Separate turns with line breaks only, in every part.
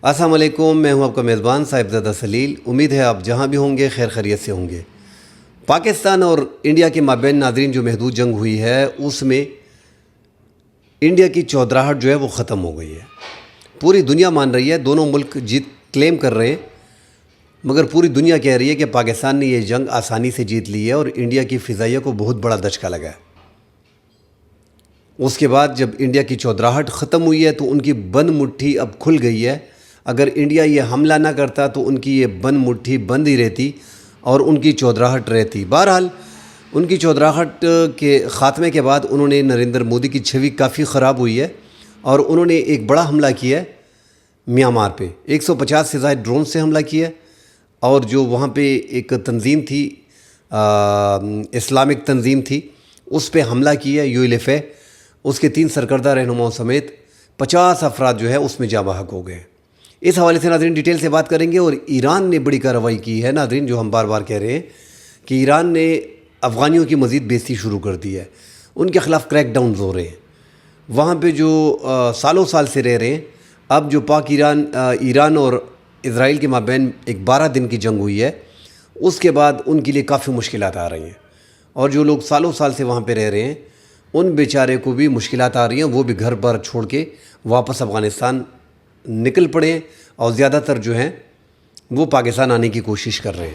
السلام علیکم، میں ہوں آپ کا میزبان صاحبزادہ سلیل۔ امید ہے آپ جہاں بھی ہوں گے خیر خیریت سے ہوں گے۔ پاکستان اور انڈیا کے مابین ناظرین جو محدود جنگ ہوئی ہے اس میں انڈیا کی چودراہٹ جو ہے وہ ختم ہو گئی ہے۔ پوری دنیا مان رہی ہے، دونوں ملک جیت کلیم کر رہے ہیں، مگر پوری دنیا کہہ رہی ہے کہ پاکستان نے یہ جنگ آسانی سے جیت لی ہے اور انڈیا کی فضائیہ کو بہت بڑا دھچکا لگا ہے۔ اس کے بعد جب انڈیا کی چودراہٹ ختم ہوئی ہے تو ان کی بند مٹھی اب کھل گئی ہے۔ اگر انڈیا یہ حملہ نہ کرتا تو ان کی یہ بند مٹھی بند ہی رہتی اور ان کی چودراہٹ رہتی۔ بہرحال ان کی چودراہٹ کے خاتمے کے بعد انہوں نے نریندر مودی کی چھوی کافی خراب ہوئی ہے اور انہوں نے ایک بڑا حملہ کیا ہے میانمار پہ۔ 150 سے زائد ڈرون سے حملہ کیا ہے اور جو وہاں پہ ایک تنظیم تھی، اسلامک تنظیم تھی، اس پہ حملہ کیا ہے ULFA۔ اس کے 3 سرکردہ رہنماؤں سمیت 50 افراد جو ہے اس میں جاں بحق ہو گئے۔ اس حوالے سے ناظرین ڈیٹیل سے بات کریں گے۔ اور ایران نے بڑی کارروائی کی ہے ناظرین، جو ہم بار بار کہہ رہے ہیں کہ ایران نے افغانیوں کی مزید بیزتی شروع کر دی ہے، ان کے خلاف کریک ڈاؤنز ہو رہے ہیں۔ وہاں پہ جو سالوں سال سے رہ رہے ہیں، اب جو ایران اور اسرائیل کے مابین ایک 12 دن کی جنگ ہوئی ہے، اس کے بعد ان کے لیے کافی مشکلات آ رہی ہیں، اور جو لوگ سالوں سال سے وہاں پہ رہ رہے ہیں ان بیچارے کو بھی مشکلات آ رہی ہیں، وہ بھی گھر بار چھوڑ کے واپس افغانستان نکل پڑے ہیں، اور زیادہ تر جو ہیں وہ پاکستان آنے کی کوشش کر رہے ہیں۔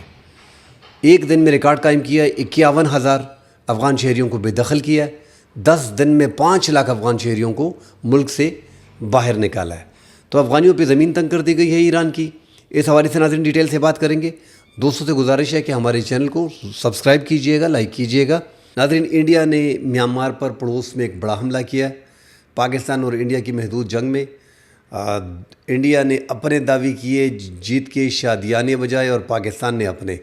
ایک دن میں ریکارڈ قائم کیا ہے، 51,000 افغان شہریوں کو بے دخل کیا ہے۔ 10 دن میں 5 لاکھ افغان شہریوں کو ملک سے باہر نکالا ہے۔ تو افغانیوں پہ زمین تنگ کر دی گئی ہے ایران کی۔ اس حوالے سے ناظرین ڈیٹیل سے بات کریں گے۔ دوستوں سے گزارش ہے کہ ہمارے چینل کو سبسکرائب کیجئے گا، لائک کیجئے گا۔ ناظرین، انڈیا نے میانمار پر پڑوس میں ایک بڑا حملہ کیا ہے۔ پاکستان اور انڈیا کی محدود جنگ میں انڈیا نے اپنے دعوے کیے جیت کے شادیانے بجائے اور پاکستان نے اپنے،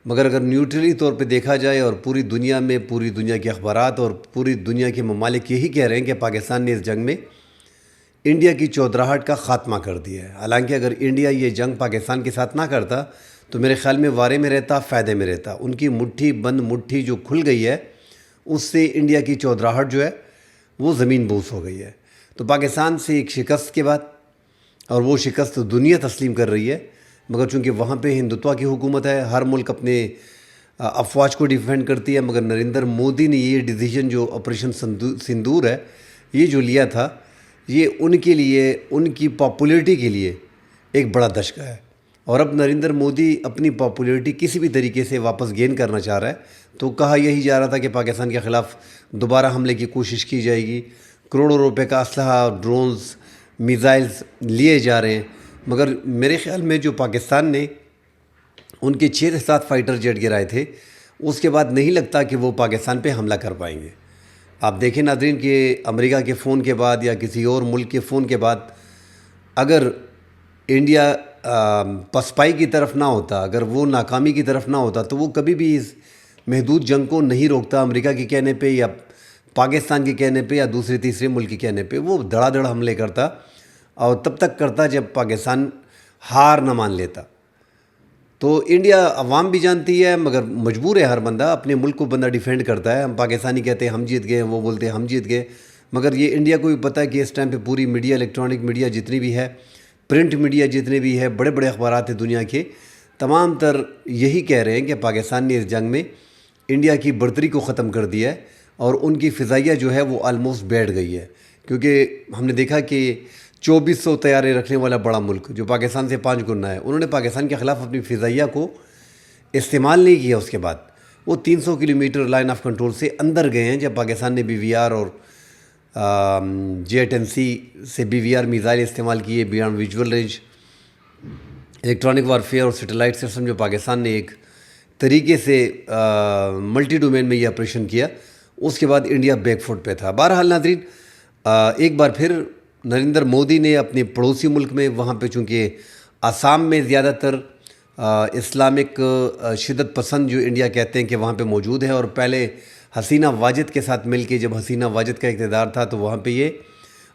مگر اگر نیوٹرلی طور پہ دیکھا جائے اور پوری دنیا میں پوری دنیا کے اخبارات اور پوری دنیا کے ممالک یہی کہہ رہے ہیں کہ پاکستان نے اس جنگ میں انڈیا کی چودراہٹ کا خاتمہ کر دیا ہے۔ حالانکہ اگر انڈیا یہ جنگ پاکستان کے ساتھ نہ کرتا تو میرے خیال میں وارے میں رہتا، فائدے میں رہتا۔ ان کی مٹھی بند مٹھی جو کھل گئی ہے اس سے انڈیا کی چودراہٹ جو ہے وہ زمین بوس ہو گئی ہے۔ تو پاکستان سے ایک شکست کے بعد، اور وہ شکست دنیا تسلیم کر رہی ہے، مگر چونکہ وہاں پہ ہندوتوا کی حکومت ہے، ہر ملک اپنے افواج کو ڈیفینڈ کرتی ہے، مگر نریندر مودی نے یہ ڈیسیجن جو آپریشن سندور ہے یہ جو لیا تھا، یہ ان کے لیے، ان کی پاپولیرٹی کے لیے ایک بڑا دھچکا ہے۔ اور اب نریندر مودی اپنی پاپولیرٹی کسی بھی طریقے سے واپس گین کرنا چاہ رہا ہے۔ تو کہا یہی جا رہا تھا کہ پاکستان کے خلاف دوبارہ حملے کی کوشش کی جائے گی، کروڑوں روپے کا اسلحہ، ڈرونز، میزائلز لیے جا رہے ہیں، مگر میرے خیال میں جو پاکستان نے ان کے 6 سے 7 فائٹر جیٹ گرائے تھے، اس کے بعد نہیں لگتا کہ وہ پاکستان پہ حملہ کر پائیں گے۔ آپ دیکھیں ناظرین کہ امریکہ کے فون کے بعد یا کسی اور ملک کے فون کے بعد اگر انڈیا پسپائی کی طرف نہ ہوتا، اگر وہ ناکامی کی طرف نہ ہوتا تو وہ کبھی بھی اس محدود جنگ کو نہیں روکتا۔ امریکہ کے کہنے پہ یا پاکستان کے کہنے پہ یا دوسرے تیسرے ملک کے کہنے پہ وہ دھڑا دھڑ حملے کرتا، اور تب تک کرتا جب پاکستان ہار نہ مان لیتا۔ تو انڈیا عوام بھی جانتی ہے، مگر مجبور ہے ہر بندہ، اپنے ملک کو بندہ ڈیفینڈ کرتا ہے۔ ہم پاکستانی کہتے ہیں ہم جیت گئے، وہ بولتے ہیں ہم جیت گئے، مگر یہ انڈیا کو بھی پتہ ہے کہ اس ٹائم پہ پوری میڈیا، الیکٹرانک میڈیا جتنی بھی ہے، پرنٹ میڈیا جتنے بھی ہے، بڑے بڑے اخبارات ہیں دنیا کے، تمام تر یہی کہہ رہے ہیں کہ پاکستان نے اس جنگ میں انڈیا کی برتری کو ختم کر دیا ہے اور ان کی فضائیہ جو ہے وہ آلموسٹ بیٹھ گئی ہے۔ کیونکہ ہم نے دیکھا کہ 2400 طیارے رکھنے والا بڑا ملک جو پاکستان سے 5 گنا ہے، انہوں نے پاکستان کے خلاف اپنی فضائیہ کو استعمال نہیں کیا۔ اس کے بعد وہ 300 کلومیٹر لائن آف کنٹرول سے اندر گئے ہیں، جب پاکستان نے BVR اور J-10C سے BVR میزائل استعمال کیے، beyond visual range electronic warfare اور سیٹلائٹ سسٹم جو پاکستان نے ایک طریقے سے ملٹی ڈومین میں یہ آپریشن کیا، اس کے بعد انڈیا بیک فٹ پہ تھا۔ بہرحال ناظرین، ایک بار پھر نریندر مودی نے اپنے پڑوسی ملک میں، وہاں پہ چونکہ آسام میں زیادہ تر اسلامک شدت پسند جو انڈیا کہتے ہیں کہ وہاں پہ موجود ہے، اور پہلے حسینہ واجد کے ساتھ مل کے جب حسینہ واجد کا اقتدار تھا تو وہاں پہ یہ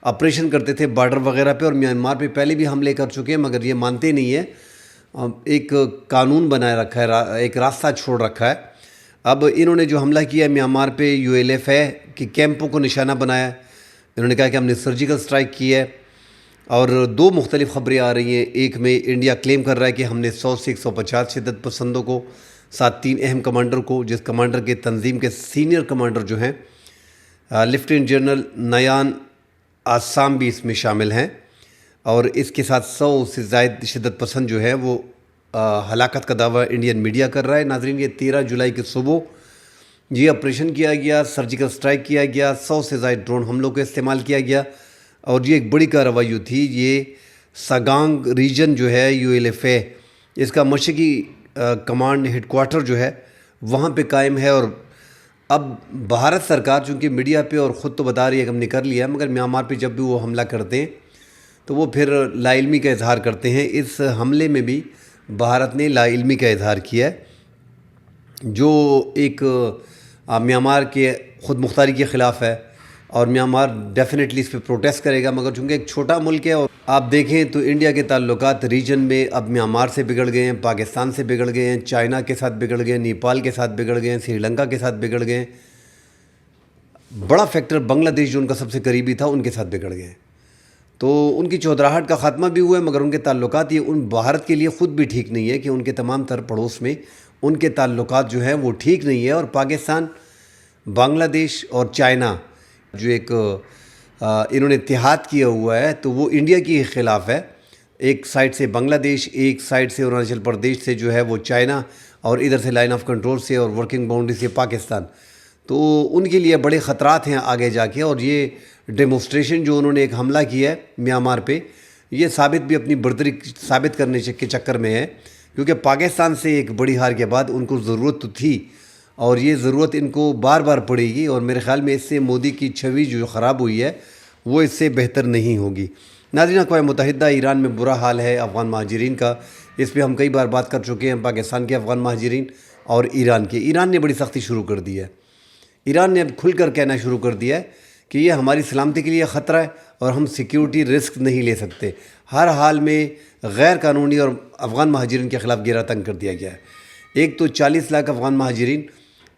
آپریشن کرتے تھے بارڈر وغیرہ پہ، اور میانمار پہ پہلے بھی حملے کر چکے ہیں، مگر یہ مانتے نہیں ہیں، ایک قانون بنائے رکھا ہے، ایک راستہ چھوڑ رکھا ہے۔ اب انہوں نے جو حملہ کیا میانمار پہ، ULFA کے کیمپوں کو نشانہ بنایا، انہوں نے کہا کہ ہم نے سرجیکل سٹرائک کی ہے، اور دو مختلف خبریں آ رہی ہیں. ایک میں انڈیا کلیم کر رہا ہے کہ ہم نے 100 سے 150 شدت پسندوں کو، ساتھ 3 اہم کمانڈر کو، جس کمانڈر کے تنظیم کے سینئر کمانڈر جو ہیں لیفٹیننٹ جنرل نیان آسام بھی اس میں شامل ہیں، اور اس کے ساتھ 100 سے زائد شدت پسند جو ہے وہ ہلاکت کا دعویٰ انڈین میڈیا کر رہا ہے. ناظرین، یہ 13 جولائی کی صبح یہ آپریشن کیا گیا، سرجیکل سٹرائک کیا گیا، 100 سے زائد ڈرون حملوں کا استعمال کیا گیا، اور یہ ایک بڑی کارروائی تھی. یہ ساگانگ ریجن جو ہے ULFA، اس کا مشرقی کمانڈ ہیڈ کوارٹر جو ہے وہاں پہ قائم ہے. اور اب بھارت سرکار چونکہ میڈیا پہ اور خود تو بتا رہی ہے کہ ہم نے کر لیا، مگر میانمار پہ جب بھی وہ حملہ کرتے ہیں تو وہ پھر لا علمی کا اظہار کرتے ہیں. اس حملے میں بھی بھارت نے لا علمی کا اظہار کیا ہے، جو ایک میانمار کے خود مختاری کے خلاف ہے، اور میانمار ڈیفینیٹلی اس پہ پروٹیسٹ کرے گا. مگر چونکہ ایک چھوٹا ملک ہے، اور آپ دیکھیں تو انڈیا کے تعلقات ریجن میں اب میانمار سے بگڑ گئے ہیں، پاکستان سے بگڑ گئے ہیں، چائنا کے ساتھ بگڑ گئے ہیں، نیپال کے ساتھ بگڑ گئے ہیں، سری لنکا کے ساتھ بگڑ گئے ہیں. بڑا فیکٹر بنگلہ دیش جو ان کا سب سے قریبی تھا، ان کے ساتھ بگڑ گئے ہیں. تو ان کی چودراہٹ کا خاتمہ بھی ہوا ہے، مگر ان کے تعلقات یہ ان بھارت کے لیے خود بھی ٹھیک نہیں ہے کہ ان کے تمام تر پڑوس میں ان کے تعلقات جو ہیں وہ ٹھیک نہیں ہے. اور پاکستان، بنگلہ دیش اور چائنا جو ایک انہوں نے اتحاد کیا ہوا ہے، تو وہ انڈیا کے خلاف ہے. ایک سائڈ سے بنگلہ دیش، ایک سائڈ سے اروناچل پردیش سے جو ہے وہ چائنا، اور ادھر سے لائن آف کنٹرول سے اور ورکنگ باؤنڈری سے پاکستان. تو ان کے لیے بڑے خطرات ہیں آگے جا کے. اور یہ ڈیمونسٹریشن جو انہوں نے ایک حملہ کیا ہے میانمار پہ، یہ ثابت بھی اپنی برتری ثابت کرنے کے چکر میں ہے، کیونکہ پاکستان سے ایک بڑی ہار کے بعد ان کو ضرورت تو تھی، اور یہ ضرورت ان کو بار بار پڑے گی. اور میرے خیال میں اس سے مودی کی چھوی جو خراب ہوئی ہے وہ اس سے بہتر نہیں ہوگی. ناظرین، اقوام متحدہ ایران میں برا حال ہے افغان مہاجرین کا. اس پہ ہم کئی بار بات کر چکے ہیں، پاکستان کے افغان مہاجرین اور ایران کے. ایران نے بڑی سختی شروع کر دی ہے. ایران نے اب کھل کر کہنا شروع کر دیا ہے کہ یہ ہماری سلامتی کے لیے خطرہ ہے، اور ہم سیکیورٹی رسک نہیں لے سکتے. ہر حال میں غیر قانونی اور افغان مہاجرین کے خلاف گیرا تنگ کر دیا گیا ہے. ایک تو 40 لاکھ افغان مہاجرین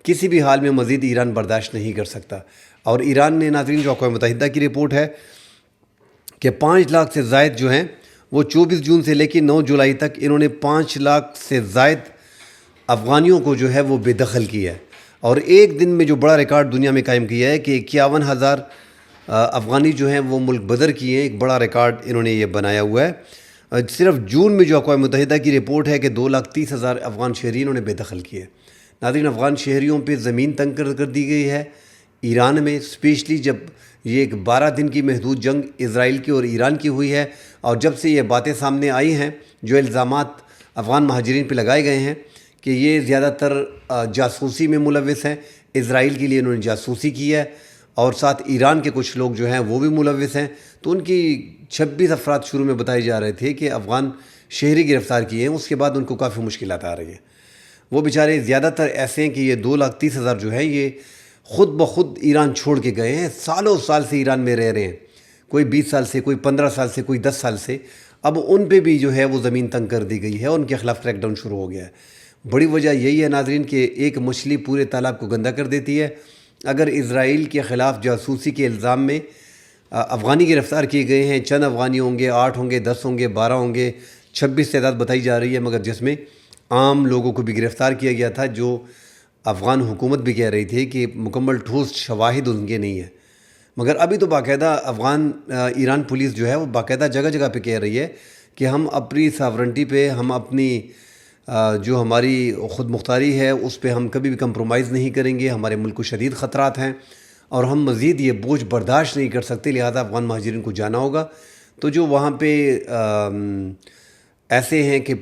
کسی بھی حال میں مزید ایران برداشت نہیں کر سکتا. اور ایران نے، ناظرین، جو اقوام متحدہ کی رپورٹ ہے کہ 5 لاکھ سے زائد جو ہیں وہ 24 جون سے لے کے 9 جولائی تک انہوں نے 5 لاکھ سے زائد افغانیوں کو جو ہے وہ بے دخل کیا ہے. اور ایک دن میں جو بڑا ریکارڈ دنیا میں قائم کیا ہے کہ 51,000 افغانی جو ہیں وہ ملک بدر کیے ہیں. ایک بڑا ریکارڈ انہوں نے یہ بنایا ہوا ہے. صرف جون میں جو اقوام متحدہ کی رپورٹ ہے کہ 2,30,000 افغان شہری انہوں نے بے دخل کیے. ناظرین، افغان شہریوں پہ زمین تنگ کر دی گئی ہے ایران میں، اسپیشلی جب یہ ایک 12 دن کی محدود جنگ اسرائیل کی اور ایران کی ہوئی ہے. اور جب سے یہ باتیں سامنے آئی ہیں، جو الزامات افغان مہاجرین پہ لگائے گئے ہیں کہ یہ زیادہ تر جاسوسی میں ملوث ہیں، اسرائیل کے لیے انہوں نے جاسوسی کی ہے، اور ساتھ ایران کے کچھ لوگ جو ہیں وہ بھی ملوث ہیں. تو ان کی 26 افراد شروع میں بتائے جا رہے تھے کہ افغان شہری گرفتار کیے ہیں. اس کے بعد ان کو کافی مشکلات آ رہی ہیں. وہ بیچارے زیادہ تر ایسے ہیں کہ یہ 2,30,000 جو ہیں یہ خود بخود ایران چھوڑ کے گئے ہیں. سالوں سال سے ایران میں رہ رہے ہیں، کوئی 20 سال سے، کوئی 15 سال سے، کوئی 10 سال سے. اب ان پہ بھی جو ہے وہ زمین تنگ کر دی گئی ہے، ان کے خلاف کریک ڈاؤن شروع ہو گیا ہے. بڑی وجہ یہی ہے ناظرین کہ ایک مچھلی پورے تالاب کو گندا کر دیتی ہے. اگر اسرائیل کے خلاف جاسوسی کے الزام میں افغانی گرفتار کیے گئے ہیں، چند افغانی ہوں گے، 8 ہوں گے، 10 ہوں گے، 12 ہوں گے، 26 تعداد بتائی جا رہی ہے، مگر جس میں عام لوگوں کو بھی گرفتار کیا گیا تھا، جو افغان حکومت بھی کہہ رہی تھی کہ مکمل ٹھوس شواہد ان کے نہیں ہیں. مگر ابھی تو باقاعدہ ایران پولیس جو ہے وہ باقاعدہ جگہ جگہ پہ کہہ رہی ہے کہ ہم اپنی ساورنٹی پہ، ہم اپنی جو ہماری خود مختاری ہے اس پہ ہم کبھی بھی کمپرومائز نہیں کریں گے. ہمارے ملک کو شدید خطرات ہیں اور ہم مزید یہ بوجھ برداشت نہیں کر سکتے، لہذا افغان مہاجرین کو جانا ہوگا. تو جو وہاں پہ ایسے ہیں کہ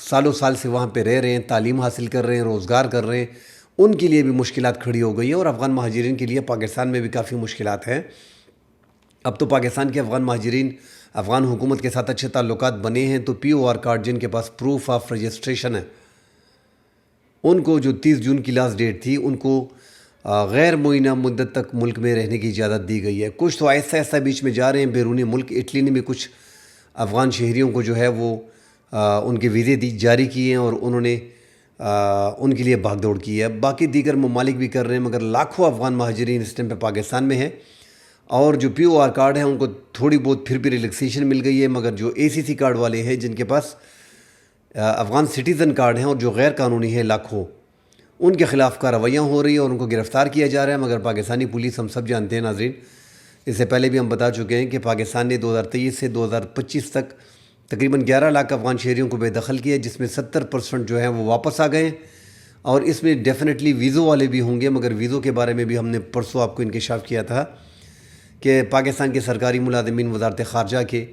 سالوں سال سے وہاں پہ رہ رہے ہیں، تعلیم حاصل کر رہے ہیں، روزگار کر رہے ہیں، ان کے لیے بھی مشکلات کھڑی ہو گئی ہیں. اور افغان مہاجرین کے لیے پاکستان میں بھی کافی مشکلات ہیں. اب تو پاکستان کے افغان مہاجرین افغان حکومت کے ساتھ اچھے تعلقات بنے ہیں، تو POR کارڈ جن کے پاس پروف آف رجسٹریشن ہے، ان کو جو 30 جون کی لاسٹ ڈیٹ تھی، ان کو غیر معینہ مدت تک ملک میں رہنے کی اجازت دی گئی ہے. کچھ تو آہستہ آہستہ بیچ میں جا رہے ہیں بیرون ملک. اٹلی نے بھی کچھ افغان شہریوں کو جو ہے وہ ان کے ویزے جاری کیے ہیں اور انہوں نے ان کے لیے بھاگ دوڑ کی ہے. باقی دیگر ممالک بھی کر رہے ہیں، مگر لاکھوں افغان مہاجرین اس ٹائم پہ پاکستان میں ہیں. اور جو پی او آر کارڈ ہیں ان کو تھوڑی بہت پھر بھی ریلیکسیشن مل گئی ہے، مگر جو اے سی سی کارڈ والے ہیں جن کے پاس افغان سٹیزن کارڈ ہیں اور جو غیر قانونی ہیں لاکھوں، ان کے خلاف کارروائیاں ہو رہی ہیں اور ان کو گرفتار کیا جا رہا ہے۔ مگر پاکستانی پولیس، ہم سب جانتے ہیں ناظرین، اس سے پہلے بھی ہم بتا چکے ہیں کہ پاکستان نے 2023 سے 2025 تک تقریباً 11 لاکھ افغان شہریوں کو بے دخل کیا، جس میں 70% جو ہیں وہ واپس آ گئے ہیں، اور اس میں ڈیفینیٹلی ویزو والے بھی ہوں گے۔ مگر ویزو کے بارے میں بھی ہم نے پرسوں آپ کو انکشاف کیا تھا کہ پاکستان کے سرکاری ملازمین وزارت خارجہ کے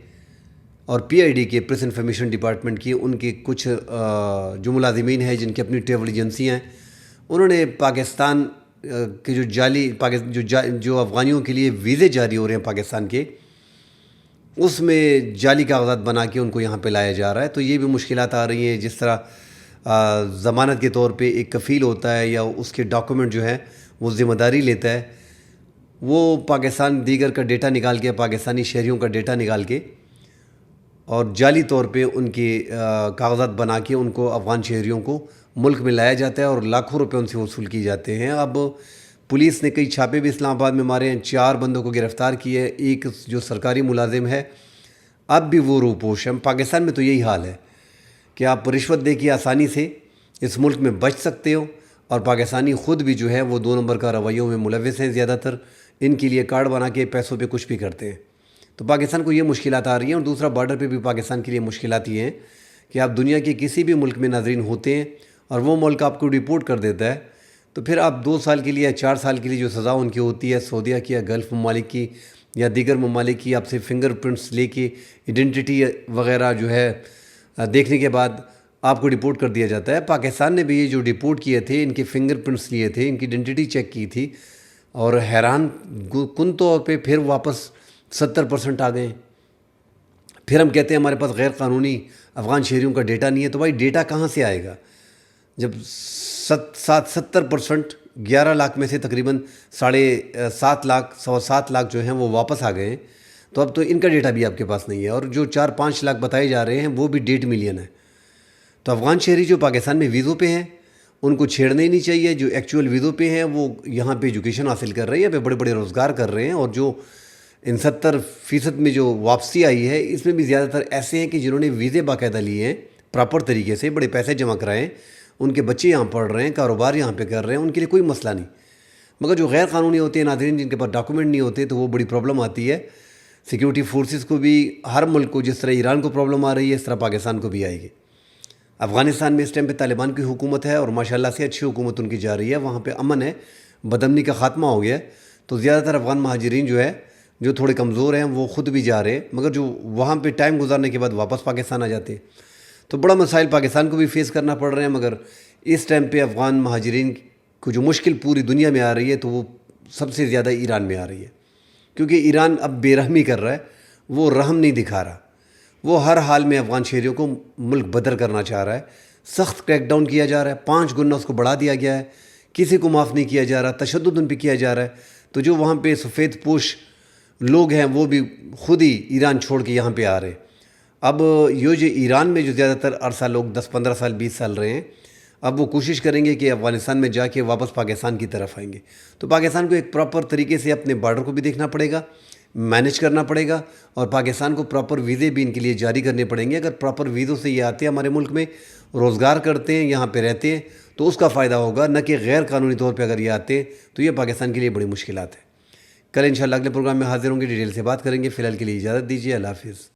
اور پی آئی ڈی کے، پریس انفارمیشن ڈپارٹمنٹ کی، ان کے کچھ جو ملازمین ہیں جن کی اپنی ٹریول ایجنسیاں ہیں، انہوں نے پاکستان کے جو افغانیوں کے لیے ویزے جاری ہو رہے ہیں پاکستان کے، اس میں جعلی کاغذات بنا کے ان کو یہاں پہ لایا جا رہا ہے۔ تو یہ بھی مشکلات آ رہی ہیں۔ جس طرح ضمانت کے طور پہ ایک کفیل ہوتا ہے یا اس کے ڈاکومنٹ جو ہے وہ ذمہ داری لیتا ہے، وہ پاکستان دیگر کا ڈیٹا نکال کے، پاکستانی شہریوں کا ڈیٹا نکال کے اور جعلی طور پہ ان کے کاغذات بنا کے ان کو افغان شہریوں کو ملک میں لایا جاتا ہے اور لاکھوں روپے ان سے وصول کی جاتے ہیں۔ اب پولیس نے کئی چھاپے بھی اسلام آباد میں مارے ہیں، 4 بندوں کو گرفتار کیے ہیں، ایک جو سرکاری ملازم ہے اب بھی وہ روپوش ہے۔ پاکستان میں تو یہی حال ہے کہ آپ رشوت دے کے آسانی سے اس ملک میں بچ سکتے ہو، اور پاکستانی خود بھی جو ہے وہ 2 نمبر کا رویوں میں ملوث ہیں زیادہ تر، ان کے لیے کارڈ بنا کے پیسوں پہ کچھ بھی کرتے ہیں۔ تو پاکستان کو یہ مشکلات آ رہی ہیں، اور دوسرا بارڈر پہ بھی پاکستان کے لیے مشکلات یہ ہیں کہ آپ دنیا کے کسی بھی ملک میں ناظرین ہوتے ہیں اور وہ ملک آپ کو ڈیپورٹ کر دیتا ہے، تو پھر آپ 2 سال کے لیے یا 4 سال کے لیے جو سزا ان کی ہوتی ہے، سعودیہ کی یا گلف ممالک کی یا دیگر ممالک کی، آپ سے فنگر پرنٹس لے کے ایڈنٹیٹی وغیرہ جو ہے دیکھنے کے بعد آپ کو ڈیپورٹ کر دیا جاتا ہے۔ پاکستان نے بھی یہ جو ڈیپورٹ کیے تھے، ان کے فنگر پرنٹس لیے تھے، ان کی ایڈنٹیٹی چیک کی تھی، اور حیران کن طور پہ پھر واپس 70% آ گئے ہیں۔ پھر ہم کہتے ہیں ہمارے پاس غیر قانونی افغان شہریوں کا ڈیٹا نہیں ہے، تو بھائی ڈیٹا کہاں سے آئے گا جب 70%، 11 لاکھ میں سے تقریباً 7.5 لاکھ، 7.25 لاکھ جو ہیں وہ واپس آ گئے ہیں، تو اب تو ان کا ڈیٹا بھی آپ کے پاس نہیں ہے، اور جو 4-5 لاکھ بتائے جا رہے ہیں وہ بھی 1.5 ملین ہے۔ تو افغان شہری جو پاکستان میں ویزوں پہ ہیں ان کو چھیڑنا ہی نہیں چاہیے، جو ایکچوئل ویزوں پہ ہیں وہ یہاں پہ ایجوکیشن حاصل کر رہے ہیں، یہاں پہ بڑے بڑے روزگار کر رہے ہیں، اور جو ان 70% میں جو واپسی آئی ہے، اس میں بھی زیادہ تر ایسے ہیں کہ جنہوں نے ویزے باقاعدہ لیے ہیں پراپر طریقے سے، بڑے پیسے جمع کرائے ہیں، ان کے بچے یہاں پڑھ رہے ہیں، کاروبار یہاں پہ کر رہے ہیں، ان کے لیے کوئی مسئلہ نہیں۔ مگر جو غیر قانونی ہوتے ہیں ناظرین، جن کے پاس ڈاکومنٹ نہیں ہوتے، تو وہ بڑی پرابلم آتی ہے۔ سیکیورٹی فورسز کو بھی، ہر ملک کو، جس طرح ایران کو پرابلم آ رہی ہے اس طرح پاکستان کو بھی آئے گی۔ افغانستان میں اس ٹائم پہ طالبان کی حکومت ہے، اور ماشاءاللہ سے اچھی حکومت ان کی جا رہی ہے، وہاں پہ امن ہے، بدامنی کا خاتمہ ہو گیا ہے، تو زیادہ تر افغان مہاجرین جو تھوڑے کمزور ہیں وہ خود بھی جا رہے ہیں، مگر جو وہاں پہ ٹائم گزارنے کے بعد واپس پاکستان آ جاتے ہیں، تو بڑا مسائل پاکستان کو بھی فیس کرنا پڑ رہے ہیں۔ مگر اس ٹائم پہ افغان مہاجرین کو جو مشکل پوری دنیا میں آ رہی ہے، تو وہ سب سے زیادہ ایران میں آ رہی ہے، کیونکہ ایران اب بے رحمی کر رہا ہے، وہ رحم نہیں دکھا رہا، وہ ہر حال میں افغان شہریوں کو ملک بدر کرنا چاہ رہا ہے، سخت کریک ڈاؤن کیا جا رہا ہے، 5 گنا اس کو بڑھا دیا گیا ہے، کسی کو معاف نہیں کیا جا رہا، تشدد ان پہ کیا جا رہا ہے۔ تو جو وہاں پہ سفید پوش لوگ ہیں وہ بھی خود ہی ایران چھوڑ کے یہاں پہ آ رہے ہیں۔ اب یہ جو ایران میں جو زیادہ تر عرصہ لوگ 10-15 سال 20 سال رہے ہیں، اب وہ کوشش کریں گے کہ افغانستان میں جا کے واپس پاکستان کی طرف آئیں گے، تو پاکستان کو ایک پراپر طریقے سے اپنے بارڈر کو بھی دیکھنا پڑے گا، مینیج کرنا پڑے گا، اور پاکستان کو پراپر ویزے بھی ان کے لیے جاری کرنے پڑیں گے۔ اگر پراپر ویزوں سے یہ آتے ہیں ہمارے ملک میں، روزگار کرتے ہیں، یہاں پہ رہتے ہیں، تو اس کا فائدہ ہوگا، نہ کہ غیر قانونی طور پہ اگر یہ آتے ہیں تو یہ پاکستان کے لیے بڑی مشکلات ہے۔ کل انشاءاللہ اگلے پروگرام میں حاضر ہوں گے، ڈیٹیل سے بات کریں گے۔ فی الحال کے لیے اجازت دیجیے، اللہ حافظ۔